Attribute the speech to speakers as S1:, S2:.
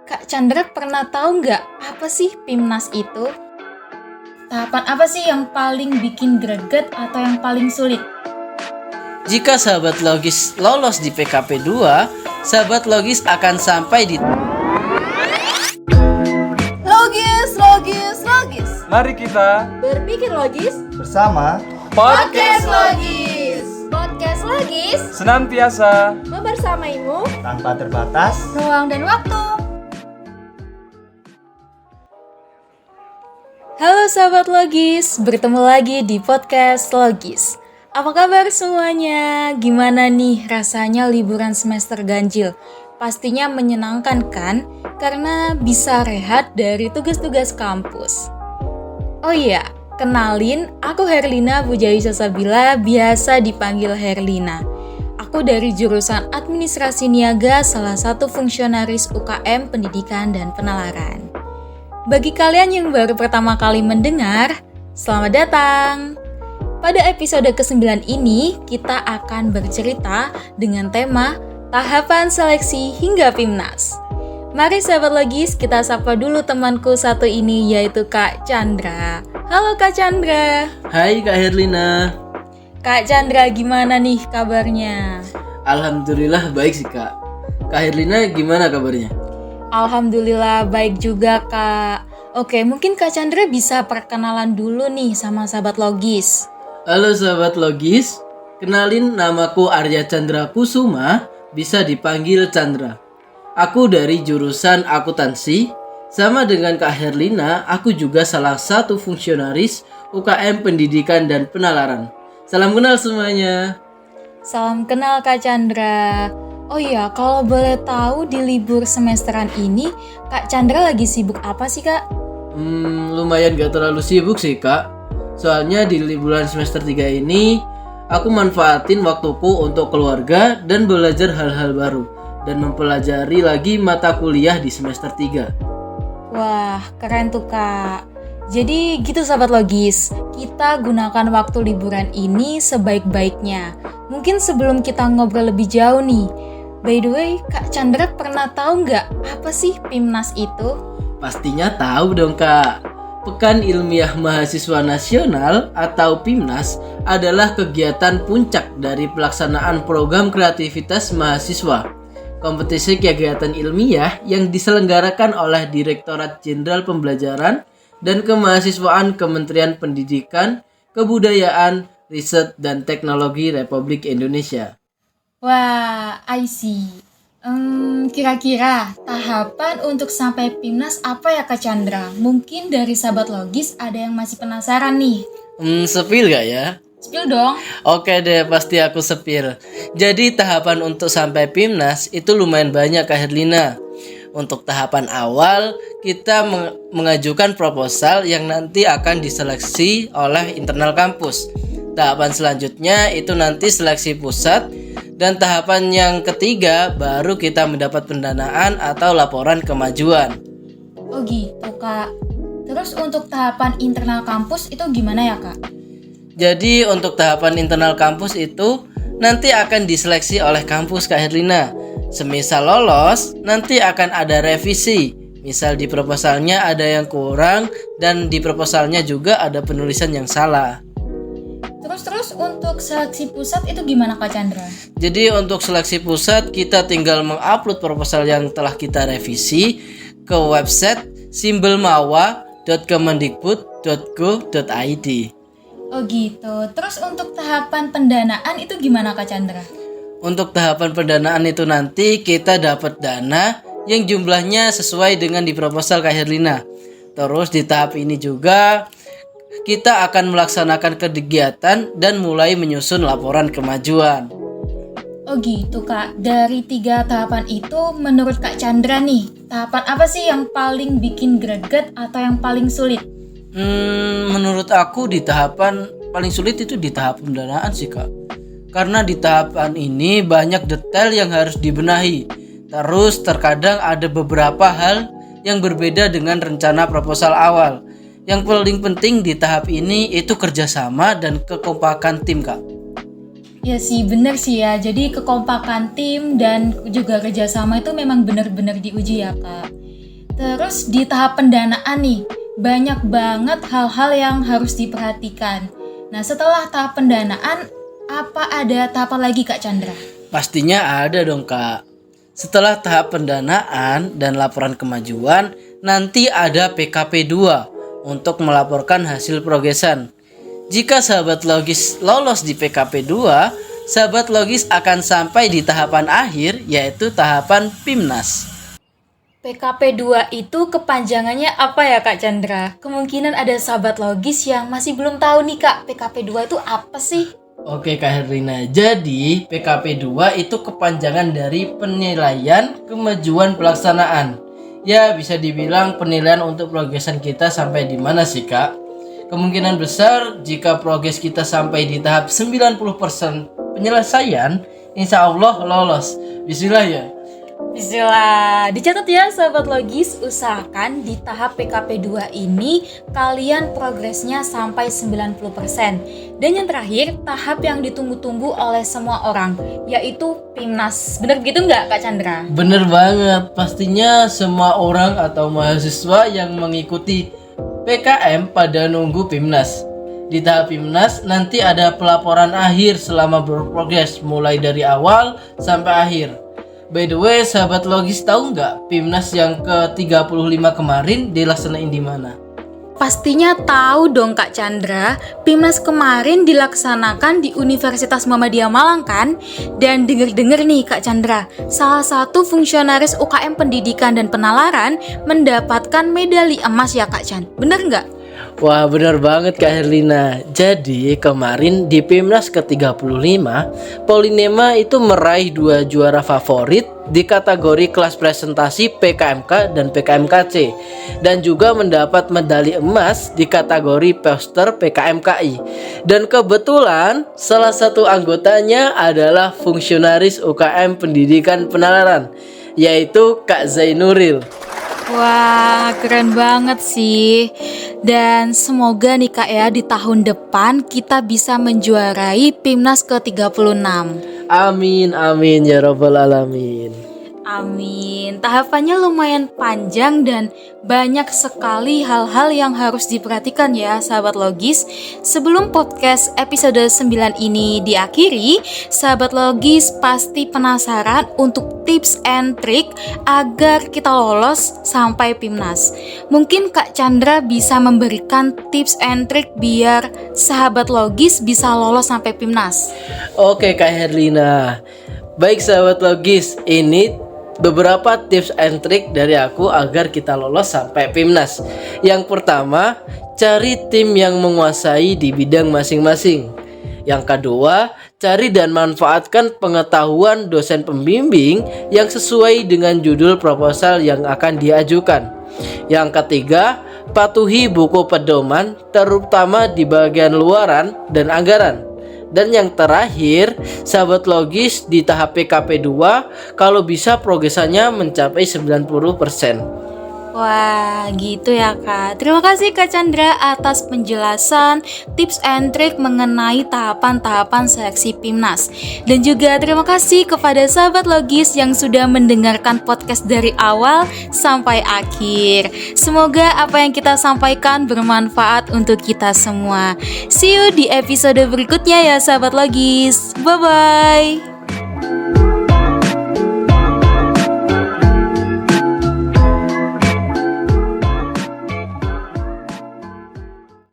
S1: Kak Chandra pernah tahu nggak apa sih PIMNAS itu? Tahapan apa sih yang paling bikin greget atau yang paling sulit?
S2: Jika sahabat logis lolos di PKP 2, sahabat logis akan sampai di
S1: Logis.
S3: Mari kita
S1: Berpikir logis.
S4: bersama
S1: Podcast Logis.
S3: senantiasa
S1: Membersamaimu
S4: tanpa terbatas.
S1: ruang dan waktu. Halo sahabat Logis, bertemu lagi di podcast Logis. Apa kabar semuanya? Gimana nih rasanya liburan semester ganjil? Pastinya menyenangkan kan? Karena bisa rehat dari tugas-tugas kampus. Oh iya, kenalin, aku Herlina Pujawi Sasabila, biasa dipanggil Herlina. Aku dari jurusan Administrasi Niaga, salah satu fungsionaris UKM Pendidikan dan Penalaran. Bagi kalian yang baru pertama kali mendengar, selamat datang! Pada episode ke-9 ini, kita akan bercerita dengan tema Tahapan Seleksi hingga PIMNAS. Mari sahabat logis, kita sapa dulu temanku satu ini, yaitu Kak Chandra. Halo Kak Chandra.
S2: Hai Kak Herlina.
S1: Kak Chandra, gimana nih kabarnya?
S2: Alhamdulillah baik sih Kak. Kak Herlina gimana kabarnya?
S1: Alhamdulillah baik juga Kak. Oke, mungkin Kak Chandra bisa perkenalan dulu nih sama sahabat logis.
S2: Halo sahabat logis, kenalin namaku Arya Chandra Kusuma, bisa dipanggil Chandra. Aku dari jurusan akuntansi. Sama dengan Kak Herlina, aku juga salah satu fungsionaris UKM Pendidikan dan Penalaran. Salam kenal semuanya.
S1: Salam kenal Kak Chandra. Oh iya, kalau boleh tahu di libur semesteran ini, Kak Chandra lagi sibuk apa sih Kak?
S2: Lumayan gak terlalu sibuk sih Kak. Soalnya di liburan semester 3 ini, aku manfaatin waktuku untuk keluarga dan belajar hal-hal baru. Dan mempelajari lagi mata kuliah di semester 3.
S1: Wah, keren tuh Kak. Jadi gitu sahabat logis, kita gunakan waktu liburan ini sebaik-baiknya. Mungkin sebelum kita ngobrol lebih jauh nih, by the way, Kak Chandra pernah tahu nggak apa sih PIMNAS itu?
S2: Pastinya tahu dong Kak. Pekan Ilmiah Mahasiswa Nasional atau PIMNAS adalah kegiatan puncak dari pelaksanaan program kreativitas mahasiswa. Kompetisi kegiatan ilmiah yang diselenggarakan oleh Direktorat Jenderal Pembelajaran dan Kemahasiswaan Kementerian Pendidikan, Kebudayaan, Riset, dan Teknologi Republik Indonesia.
S1: Wah, I see. Kira-kira tahapan untuk sampai PIMNAS apa ya Kak Chandra? Mungkin dari sahabat logis ada yang masih penasaran nih.
S2: Sepil gak ya?
S1: Spill dong.
S2: Oke deh, pasti aku sepil. Jadi tahapan untuk sampai PIMNAS itu lumayan banyak Kak Herlina. Untuk tahapan awal, kita mengajukan proposal yang nanti akan diseleksi oleh internal kampus. Tahapan selanjutnya itu nanti seleksi pusat. Dan tahapan yang ketiga baru kita mendapat pendanaan atau laporan kemajuan.
S1: Oh gitu Kak. Terus untuk tahapan internal kampus itu gimana ya Kak?
S2: Jadi untuk tahapan internal kampus itu nanti akan diseleksi oleh kampus Kak Herlina. Semisal lolos, nanti akan ada revisi. Misal di proposalnya ada yang kurang dan di proposalnya juga ada penulisan yang salah.
S1: Terus untuk seleksi pusat itu gimana Kak Chandra?
S2: Jadi untuk seleksi pusat kita tinggal mengupload proposal yang telah kita revisi ke website simbelmawa.kemendikbud.go.id.
S1: Oh gitu. Terus untuk tahapan pendanaan itu gimana Kak Chandra?
S2: Untuk tahapan pendanaan itu nanti kita dapat dana yang jumlahnya sesuai dengan di proposal Kak Herlina. Terus di tahap ini juga kita akan melaksanakan kegiatan dan mulai menyusun laporan kemajuan.
S1: Oh gitu Kak. Dari 3 tahapan itu menurut Kak Chandra nih, tahapan apa sih yang paling bikin greget atau yang paling sulit?
S2: Menurut aku di tahapan paling sulit itu di tahap pendanaan sih Kak. Karena di tahapan ini banyak detail yang harus dibenahi. Terus terkadang ada beberapa hal yang berbeda dengan rencana proposal awal. Yang paling penting di tahap ini itu kerjasama dan kekompakan tim Kak.
S1: Ya sih, bener sih ya. Jadi kekompakan tim dan juga kerjasama itu memang benar-benar diuji ya Kak. Terus di tahap pendanaan nih, banyak banget hal-hal yang harus diperhatikan. Nah, setelah tahap pendanaan, apa ada tahapan lagi Kak Chandra?
S2: Pastinya ada dong Kak. Setelah tahap pendanaan dan laporan kemajuan, nanti ada PKP 2 untuk melaporkan hasil progresan. Jika sahabat logis lolos di PKP 2, sahabat logis akan sampai di tahapan akhir, yaitu tahapan PIMNAS.
S1: PKP 2 itu kepanjangannya apa ya Kak Chandra? Kemungkinan ada sahabat logis yang masih belum tahu nih Kak, PKP 2 itu apa sih?
S2: Oke Kak Herlina, jadi PKP 2 itu kepanjangan dari penilaian kemajuan pelaksanaan. Ya bisa dibilang penilaian untuk progresan kita sampai di mana sih Kak? Kemungkinan besar jika progres kita sampai di tahap 90% penyelesaian, insya Allah lolos. Bismillah ya.
S1: Bismillah, dicatat ya sahabat logis, usahakan di tahap PKP 2 ini kalian progresnya sampai 90%. Dan yang terakhir, tahap yang ditunggu-tunggu oleh semua orang, yaitu PIMNAS. Bener begitu nggak Kak Chandra?
S2: Bener banget, pastinya semua orang atau mahasiswa yang mengikuti PKM pada nunggu PIMNAS. Di tahap PIMNAS nanti ada pelaporan akhir selama berprogres, mulai dari awal sampai akhir. By the way, sahabat logis tahu nggak PIMNAS yang ke-35 kemarin dilaksanain di mana?
S1: Pastinya tahu dong Kak Chandra, PIMNAS kemarin dilaksanakan di Universitas Muhammadiyah Malang kan? Dan denger-denger nih Kak Chandra, salah satu fungsionaris UKM Pendidikan dan Penalaran mendapatkan medali emas ya Kak Chan, bener nggak?
S2: Wah bener banget Kak Herlina. Jadi kemarin di PIMNAS ke-35 Polinema itu meraih 2 juara favorit di kategori kelas presentasi PKMK dan PKMKC, dan juga mendapat medali emas di kategori poster PKMKI. Dan kebetulan salah satu anggotanya adalah fungsionaris UKM Pendidikan Penalaran, yaitu Kak Zainuril.
S1: Wah, keren banget sih. Dan semoga nih Kak ya, di tahun depan kita bisa menjuarai PIMNAS ke-36.
S2: Amin, amin ya rabbal alamin.
S1: Amin. Tahapannya lumayan panjang dan banyak sekali hal-hal yang harus diperhatikan ya sahabat logis. Sebelum podcast episode 9 ini diakhiri, sahabat logis pasti penasaran untuk tips and trick agar kita lolos sampai PIMNAS. Mungkin Kak Chandra bisa memberikan tips and trick biar sahabat logis bisa lolos sampai PIMNAS.
S2: Oke Kak Herlina. Baik sahabat logis, ini beberapa tips and trick dari aku agar kita lolos sampai PIMNAS. Yang pertama, cari tim yang menguasai di bidang masing-masing. Yang kedua, cari dan manfaatkan pengetahuan dosen pembimbing yang sesuai dengan judul proposal yang akan diajukan. Yang ketiga, patuhi buku pedoman terutama di bagian luaran dan anggaran. Dan yang terakhir, sahabat logis di tahap PKP 2 kalau bisa progresannya mencapai 90%.
S1: Wah, gitu ya Kak. Terima kasih Kak Chandra atas penjelasan tips and trick mengenai tahapan-tahapan seleksi PIMNAS. Dan juga terima kasih kepada sahabat logis yang sudah mendengarkan podcast dari awal sampai akhir. Semoga apa yang kita sampaikan bermanfaat untuk kita semua. See you di episode berikutnya ya sahabat logis. Bye-bye.